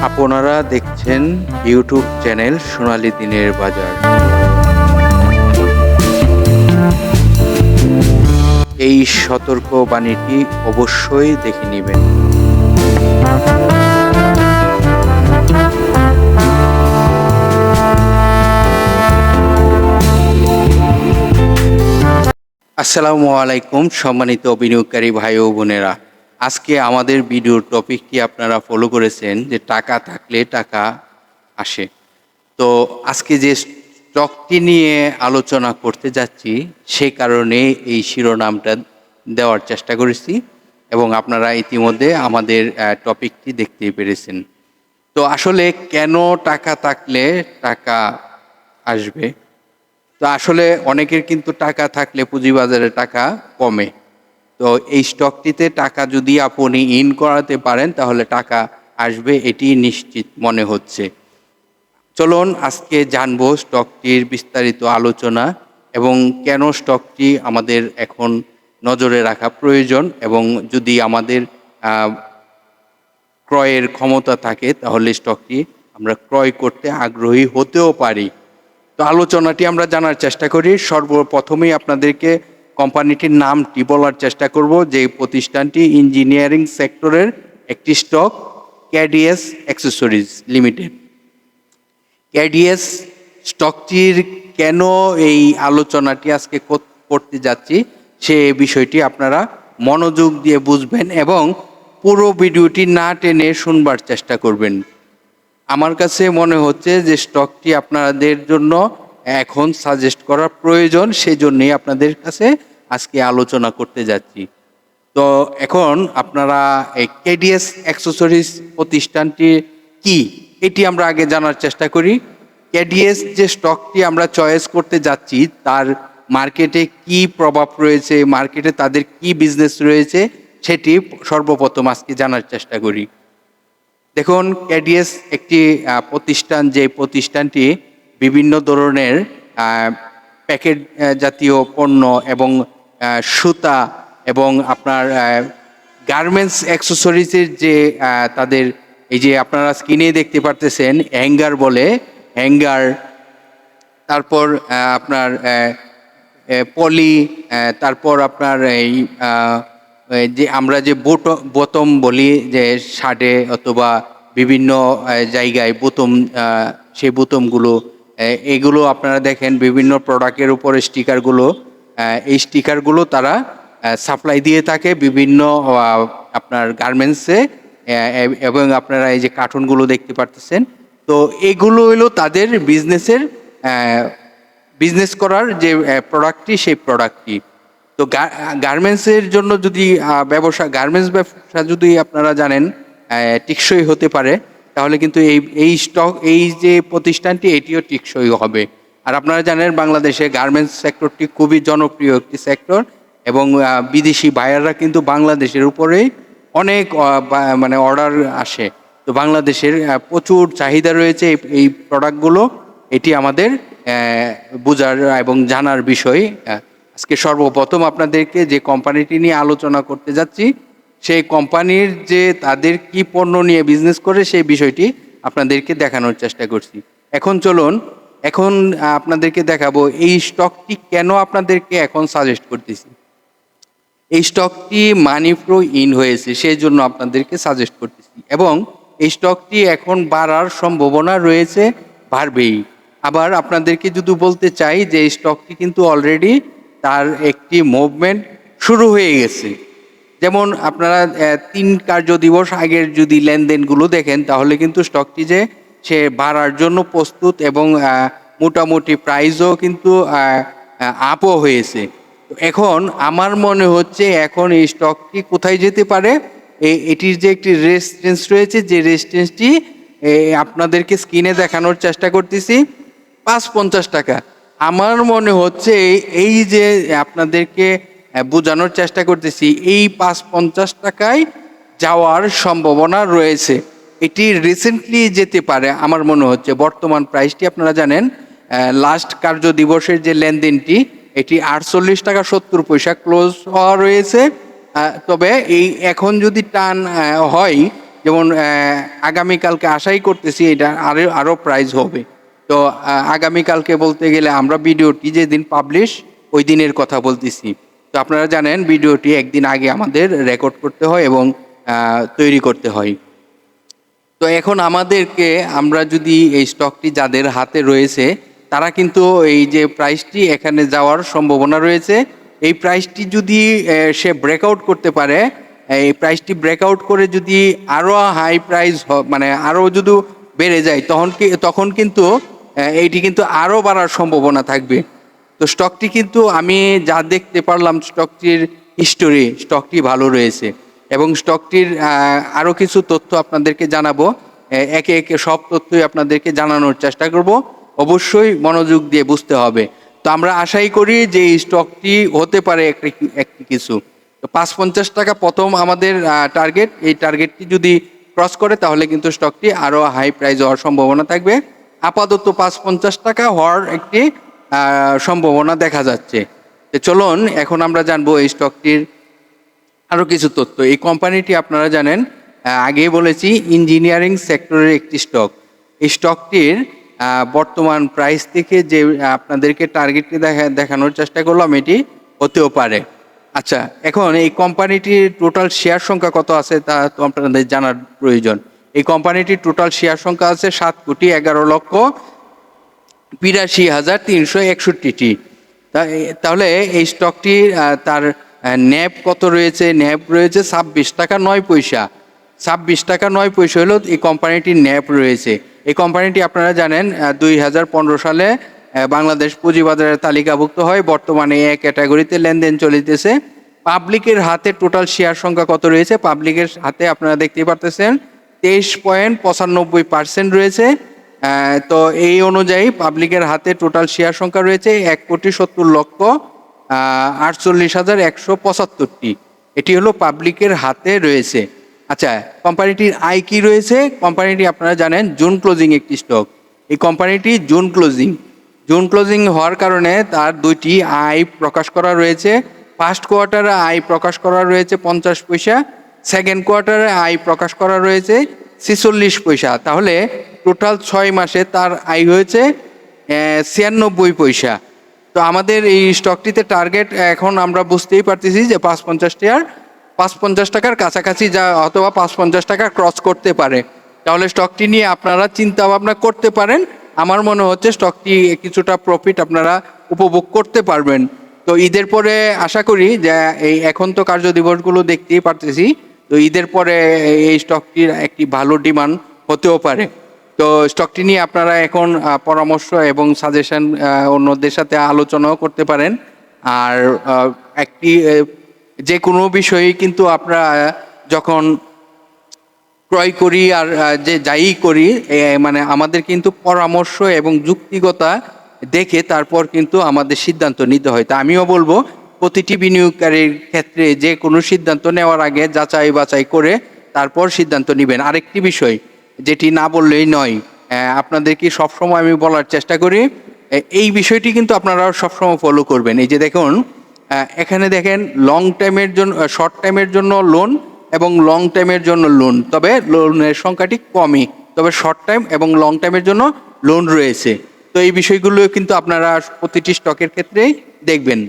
আপনারা দেখছেন YouTube channel সোনালী দিনের বাজার। এই সতর্ক বাণীটি অবশ্যই দেখে নেবেন। আসসালামু আলাইকুম সম্মানিত বিনিয়োগকারী ভাই ও বোনেরা। আজকে আমাদের ভিডিওর টপিকটি আপনারা ফলো করেছেন যে টাকা থাকলে টাকা আসে। তো আজকে যে স্টকটি নিয়ে আলোচনা করতে যাচ্ছি সে কারণে এই শিরোনামটা দেওয়ার চেষ্টা করেছি এবং আপনারা ইতিমধ্যে আমাদের টপিকটি দেখতেই পেরেছেন। তো আসলে কেন টাকা থাকলে টাকা আসবে? তো আসলে অনেকের কিন্তু টাকা থাকলে পুঁজিবাজারে টাকা কমে। তো এই স্টকটিতে টাকা যদি আপনি ইন করাতে পারেন তাহলে টাকা আসবে, এটি নিশ্চিত মনে হচ্ছে। চলুন আজকে জানবো স্টকটির বিস্তারিত আলোচনা এবং কেন স্টকটি আমাদের এখন নজরে রাখা প্রয়োজন, এবং যদি আমাদের ক্রয়ের ক্ষমতা থাকে তাহলে স্টকটি আমরা ক্রয় করতে আগ্রহী হতেও পারি। তো আলোচনাটি আমরা জানার চেষ্টা করি। সর্বপ্রথমেই আপনাদেরকে কোম্পানিটির নামটি বলার চেষ্টা করব, যে প্রতিষ্ঠানটি ইঞ্জিনিয়ারিং সেক্টরের একটি stock, KDS accessories limited. KDS স্টকটির কেন এই আলোচনাটি আজকে করতে যাচ্ছি সে বিষয়টি আপনারা মনোযোগ দিয়ে বুঝবেন এবং পুরো ভিডিওটি না টেনে শুনবার চেষ্টা করবেন। আমার কাছে মনে হচ্ছে যে স্টকটি আপনাদের জন্য এখন সাজেস্ট করার প্রয়োজন, সেই জন্যই আপনাদের কাছে আজকে আলোচনা করতে যাচ্ছি। তো এখন আপনারা এই কেডিএস অ্যাক্সেসরিজ প্রতিষ্ঠানটি কি এটি আমরা আগে জানার চেষ্টা করি। কেডিএস যে স্টকটি আমরা চয়েস করতে যাচ্ছি তার মার্কেটে কি প্রভাব রয়েছে, মার্কেটে তাদের কি বিজনেস রয়েছে সেটি সর্বপ্রথম আজকে জানার চেষ্টা করি। দেখুন, কেডিএস একটি প্রতিষ্ঠান, যে প্রতিষ্ঠানটি বিভিন্ন ধরনের প্যাকেট জাতীয় পণ্য এবং সুতা এবং আপনার গার্মেন্টস অ্যাক্সেসরিজের যে তাদের এই যে আপনারা স্ক্রিনে দেখতে পারতেছেন হ্যাঙ্গার বলে, হ্যাঙ্গার, তারপর আপনার পলি, তারপর আপনার এই যে আমরা যে বোতম বলি যে শার্টে অথবা বিভিন্ন জায়গায় বোতম, সেই বোতমগুলো, এগুলো আপনারা দেখেন বিভিন্ন প্রোডাক্টের উপরে স্টিকারগুলো, এই স্টিকারগুলো তারা সাপ্লাই দিয়ে থাকে বিভিন্ন আপনার গার্মেন্টসে, এবং আপনারা এই যে কার্টুনগুলো দেখতে পারতেছেন। তো এগুলো হলো তাদের বিজনেস করার যে প্রোডাক্টটি, সেই প্রোডাক্টটি। তো গার্মেন্টসের জন্য যদি গার্মেন্টস ব্যবসা যদি আপনারা জানেন টিকসই হতে পারে, তাহলে কিন্তু এই যে প্রতিষ্ঠানটি এটিও টিকসই হবে। আর আপনারা জানেন বাংলাদেশে গার্মেন্টস সেক্টরটি খুবই জনপ্রিয় একটি সেক্টর, এবং বিদেশি বায়াররা কিন্তু বাংলাদেশের উপরেই অনেক মানে অর্ডার আসে। তো বাংলাদেশের প্রচুর চাহিদা রয়েছে এই প্রোডাক্টগুলো, এটি আমাদের বোঝার এবং জানার বিষয়। আজকে সর্বপ্রথম আপনাদেরকে যে কোম্পানিটি নিয়ে আলোচনা করতে যাচ্ছি সেই কোম্পানির যে তাদের কি পণ্য নিয়ে বিজনেস করে সেই বিষয়টি আপনাদেরকে দেখানোর চেষ্টা করছি। এখন চলুন, এখন আপনাদেরকে দেখাবো এই স্টকটি কেন আপনাদেরকে এখন সাজেস্ট করতেছি। এই স্টকটি মানি ফ্লো ইন হয়েছে, সেই জন্য আপনাদেরকে সাজেস্ট করতেছি, এবং এই স্টকটি এখন বাড়ার সম্ভাবনা রয়েছে, বাড়বেই। আবার আপনাদেরকে যদি বলতে চাই যে এই স্টকটি কিন্তু অলরেডি তার একটি মুভমেন্ট শুরু হয়ে গেছে। যেমন আপনারা 3 কার্য দিবস আগের যদি লেনদেনগুলো দেখেন তাহলে কিন্তু স্টকটি যে সে বাড়ার জন্য প্রস্তুত, এবং মোটামুটি প্রাইসও কিন্তু আপও হয়েছে। এখন আমার মনে হচ্ছে এখন এই স্টকটি কোথায় যেতে পারে, এটির যে একটি রেজিস্ট্যান্স রয়েছে, যে রেজিস্ট্যান্সটি আপনাদেরকে স্ক্রিনে দেখানোর চেষ্টা করতেছি, 5.50 টাকা। আমার মনে হচ্ছে এই যে আপনাদেরকে বোঝানোর চেষ্টা করতেছি, এই 5.50 টাকায় যাওয়ার সম্ভাবনা রয়েছে। এটি রিসেন্টলি যেতে পারে আমার মনে হচ্ছে। বর্তমান প্রাইসটি আপনারা জানেন লাস্ট কার্য দিবসের যে লেনদেনটি এটি 48 টাকা 70 পয়সা ক্লোজ হওয়া রয়েছে। তবে এই এখন যদি টান হয় যেমন আগামীকালকে আশাই করতেছি এটা আরও প্রাইস হবে। তো আগামীকালকে বলতে গেলে আমরা ভিডিওটি যেদিন পাবলিশ ওই দিনের কথা বলতেছি। তো আপনারা জানেন ভিডিওটি একদিন আগে আমাদের রেকর্ড করতে হয় এবং তৈরি করতে হয়। তো এখন আমাদেরকে আমরা যদি এই স্টকটি যাদের হাতে রয়েছে তারা কিন্তু এই যে প্রাইসটি এখানে যাওয়ার সম্ভাবনা রয়েছে, এই প্রাইসটি যদি সে ব্রেকআউট করতে পারে, এই প্রাইসটি ব্রেকআউট করে যদি আরও হাই প্রাইস মানে আরও যদি বেড়ে যায় তখন কিন্তু এইটি কিন্তু আরও বাড়ার সম্ভাবনা থাকবে। তো স্টকটি কিন্তু আমি যা দেখতে পারলাম স্টকটির হিস্টোরি, স্টকটি ভালো রয়েছে এবং স্টকটির আরও কিছু তথ্য আপনাদেরকে জানাবো। একে একে সব তথ্যই আপনাদেরকে জানানোর চেষ্টা করব, অবশ্যই মনোযোগ দিয়ে বুঝতে হবে। তো আমরা আশাই করি যে এই স্টকটি হতে পারে একটি কিছু। তো 550 টাকা প্রথম আমাদের টার্গেট, এই টার্গেটটি যদি ক্রস করে তাহলে কিন্তু স্টকটি আরও হাই প্রাইস হওয়ার সম্ভাবনা থাকবে। আপাতত 550 টাকা হওয়ার একটি সম্ভাবনা দেখা যাচ্ছে। তো চলুন এখন আমরা জানবো এই স্টকটির আরও কিছু তথ্য। এই কোম্পানিটি আপনারা জানেন আগেই বলেছি ইঞ্জিনিয়ারিং সেক্টরের একটি স্টক। এই স্টকটির বর্তমান প্রাইস থেকে যে আপনাদেরকে টার্গেটটি দেখানোর চেষ্টা করলাম এটি হতেও পারে। আচ্ছা, এখন এই কোম্পানিটির টোটাল শেয়ার সংখ্যা কত আছে তা তো আপনাদের জানার প্রয়োজন। এই কোম্পানিটির টোটাল শেয়ার সংখ্যা আছে 7,11,82,361টি। তাহলে এই স্টকটি তার ন্যাব কত রয়েছে? ন্যাব রয়েছে 26 টাকা 9 পয়সা। 26 টাকা 9 পয়সা হলো এই কোম্পানিটির ন্যাব রয়েছে। এই কোম্পানিটি আপনারা জানেন 2015 সালে বাংলাদেশ পুঁজিবাজারে তালিকাভুক্ত হয়। বর্তমানে এ ক্যাটাগরিতে লেনদেন চলিতেছে। পাবলিকের হাতে টোটাল শেয়ার সংখ্যা কত রয়েছে? পাবলিকের হাতে আপনারা দেখতেই পারতেছেন 23.95% রয়েছে। তো এই অনুযায়ী পাবলিকের হাতে টোটাল শেয়ার সংখ্যা রয়েছে 1,70,48,175টি। এটি হলো পাবলিকের হাতে রয়েছে। আচ্ছা, কোম্পানিটির আয় কি রয়েছে? কোম্পানিটি আপনারা জানেন জুন ক্লোজিং একটি স্টক। এই কোম্পানিটি জুন ক্লোজিং হওয়ার কারণে তার দুইটি আয় প্রকাশ করা রয়েছে। ফার্স্ট কোয়ার্টারে আয় প্রকাশ করা রয়েছে 50 পয়সা, সেকেন্ড কোয়ার্টারে আয় প্রকাশ করা রয়েছে 46 পয়সা। তাহলে টোটাল 6 মাসে তার আয় হয়েছে 96 পয়সা। তো আমাদের এই স্টকটিতে টার্গেট এখন আমরা বুঝতেই পারতেছি যে 550 টাকার কাছাকাছি যা অথবা 550 টাকা ক্রস করতে পারে। তাহলে স্টকটি নিয়ে আপনারা চিন্তা ভাবনা করতে পারেন। আমার মনে হচ্ছে স্টকটি কিছুটা প্রফিট আপনারা উপভোগ করতে পারবেন। তো ঈদের পরে আশা করি যে এই এখন তো কার্য দিবসগুলো দেখতেই পারতেছি, তো ঈদের পরে এই স্টকটির একটি ভালো ডিমান্ড হতেও পারে। তো স্টকটি নিয়ে আপনারা এখন পরামর্শ এবং সাজেশন অন্যদের সাথে আলোচনাও করতে পারেন। আর একটি যে কোনো বিষয়েই কিন্তু আমরা যখন ক্রয় করি আর যে যাই করি মানে আমাদের কিন্তু পরামর্শ এবং যুক্তিগতা দেখে তারপর কিন্তু আমাদের সিদ্ধান্ত নিতে হয়। তা আমিও বলবো প্রতিটি বিনিয়োগকারীর ক্ষেত্রে যে কোনো সিদ্ধান্ত নেওয়ার আগে যাচাই বাছাই করে তারপর সিদ্ধান্ত নেবেন। আরেকটি বিষয় যেটি না বললেই নয়, আপনাদেরকে সবসময় আমি বলার চেষ্টা করি, এই বিষয়টি কিন্তু আপনারা সবসময় ফলো করবেন। এই যে দেখুন এখানে দেখেন লং টাইমের জন্য, শর্ট টাইমের জন্য লোন এবং লং টাইমের জন্য লোন, তবে লোনের সংখ্যাটি কমই, তবে শর্ট টাইম এবং লং টাইমের জন্য লোন রয়েছে। তো এই বিষয়গুলো কিন্তু আপনারা প্রতিটি স্টকের ক্ষেত্রেই দেখবেন।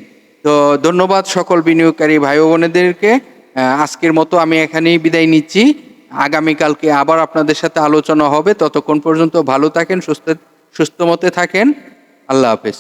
তো ধন্যবাদ সকল বিনিয়োগকারী ভাই ও বোনেদেরকে। আজকের মতো আমি এখানেই বিদায় নিচ্ছি। আগামীকালকে আবার আপনাদের সাথে আলোচনা হবে। ততক্ষণ পর্যন্ত ভালো থাকেন, সুস্থ মতে থাকেন। আল্লাহ হাফেজ।